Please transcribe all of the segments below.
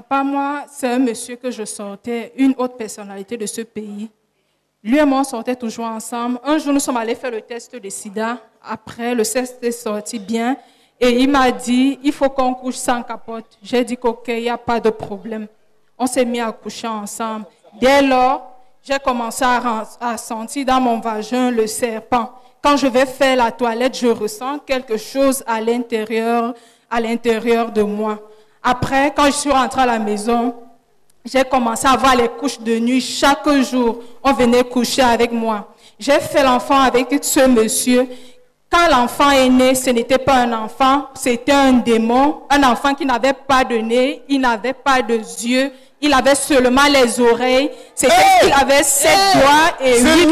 Papa, moi, c'est un monsieur que je sortais, une autre personnalité de ce pays. Lui et moi, on sortait toujours ensemble. Un jour, nous sommes allés faire le test de sida. Après, le test est sorti bien. Et il m'a dit, il faut qu'on couche sans capote. J'ai dit qu'ok, il n'y a pas de problème. On s'est mis à coucher ensemble. Dès lors, j'ai commencé à sentir dans mon vagin le serpent. Quand je vais faire la toilette, je ressens quelque chose à l'intérieur de moi. Après, quand je suis rentrée à la maison, j'ai commencé à avoir les couches de nuit. Chaque jour, on venait coucher avec moi. J'ai fait l'enfant avec ce monsieur. Quand l'enfant est né, ce n'était pas un enfant, c'était un démon. Un enfant qui n'avait pas de nez, il n'avait pas de yeux, il avait seulement les oreilles. C'était qu'il avait 7 doigts et 8.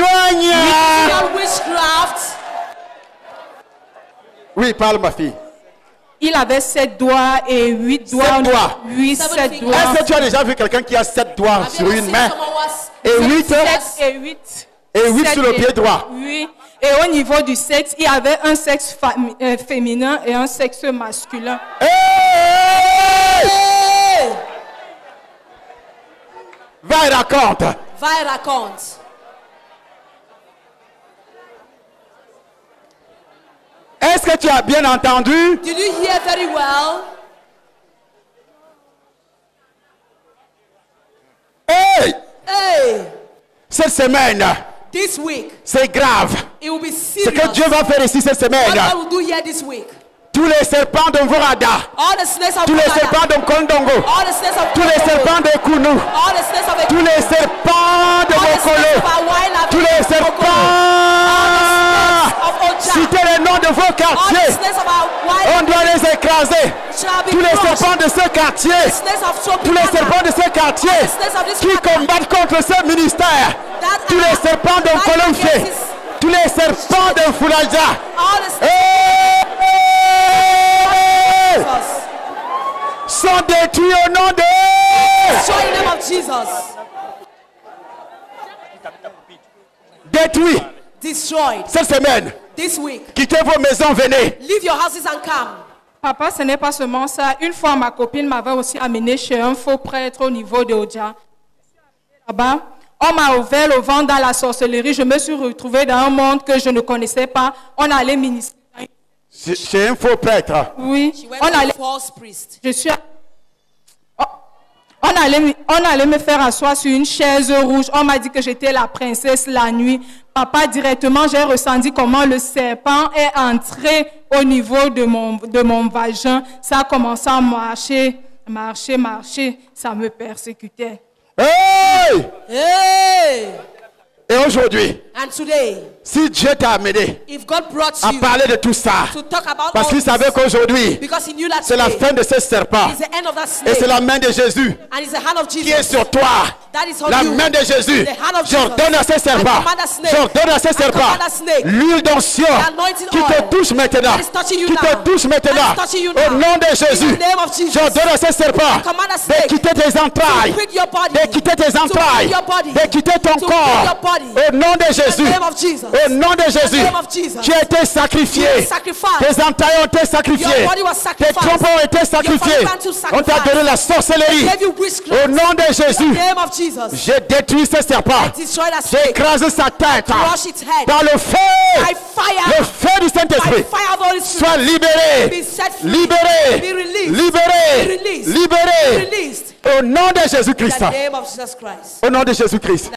Oui, parle ma fille. Il avait 7 doigts et 8 doigts. 7 doigts. 8, 7 doigts. Est-ce que tu as déjà vu quelqu'un qui a 7 doigts sur une main? Et 8 et 8. Et 8 sur le pied droit. Oui. Et au niveau du sexe, il y avait un sexe féminin et un sexe masculin. Hey! Va et raconte. Va et raconte. Est-ce que tu as bien entendu? Did you hear very well? Hey! Hey! Cette semaine, This week, c'est grave. it will be Ce serious. que Dieu va faire ici cette semaine. What God will do here this week. Tous les serpents de Vorada, All the snakes of tous les Canada, serpents de Kondongo, all the snakes of tous les Congo, serpents de Kounou, all the snakes of tous les serpents de all the snakes Mokolo, of Hawaii, tous les serpents. of Oja, Citez les noms de vos all the quartiers. snakes of Hawaii, On doit les écraser. shall be Tous les crushed. serpents de ce quartier, Snakes of tous les Tropicana, serpents de ce quartier the snakes of this qui quarter, combattent contre ce ministère, that tous les are serpents de fighting Colombier, against this, tous les serpents de Foulaja. all the snakes Sont détruits au nom de destroy in the name of Jesus. détruits Destroyed cette semaine. this week. Quittez vos maisons, venez. Leave your houses and come. Papa, ce n'est pas seulement ça. Une fois, ma copine m'avait aussi amené chez un faux prêtre au niveau de Oja. Là-bas, on m'a ouvert le ventre dans la sorcellerie. Je me suis retrouvée dans un monde que je ne connaissais pas. On allait ministrer. Chez un faux prêtre. Oui, She went on to a allait. false priest. Je suis. On allait me faire asseoir sur une chaise rouge. On m'a dit que j'étais la princesse la nuit. Papa, directement, j'ai ressenti comment le serpent est entré au niveau de mon vagin. Ça a commencé à marcher. Ça me persécutait. Hey! Hey! Et aujourd'hui, And today, si Dieu t'a amené if God brought à you parler de tout ça, to talk about parce all qu'il this, savait qu'aujourd'hui, because he knew that c'est la today fin de ce serpent. is the end of that Et snake, c'est la main de Jésus and it's the hand of qui est Jesus sur toi. that is on La you. main de Jésus. The hand of J'ordonne à Jesus. ces serpents. I command that snake. J'ordonne à ces I serpents. command that snake. L'huile d'onction The anointing qui te oil touche maintenant. that is touching you Qui now. te touche maintenant. That is touching you Au now. nom de In Jésus. the name of Jesus. J'ordonne à ces serpents I command that de snake quitter tes entrailles. to quit your body. De quitter tes To entrailles. quit your body. De quitter ton To corps. quit your body. Au nom de In the Jésus. name of Jesus. Au nom de Jésus. name of Jesus. Tu as été sacrifié. You were sacrificed. Tes entrailles ont été sacrifiées. Your body was Tes sacrificed. trompes ont été Your sacrifiées. body went to On t'a sacrifice. donné la sorcellerie. Gave you Au witchcraft. nom de In Jésus. the name of Jesus. J'ai détruit ce serpent. Destroy that snake. J'écrase sa tête. Crush its head. Dans le feu. By fire. Le feu du By Saint-Esprit. fire of the Holy Spirit. Sois libéré. Be set free. Libéré. Be released. Libéré. Be released. Libéré. Released. Au nom de In Jésus-Christ. the name of Jesus Christ. Au nom de Jésus-Christ.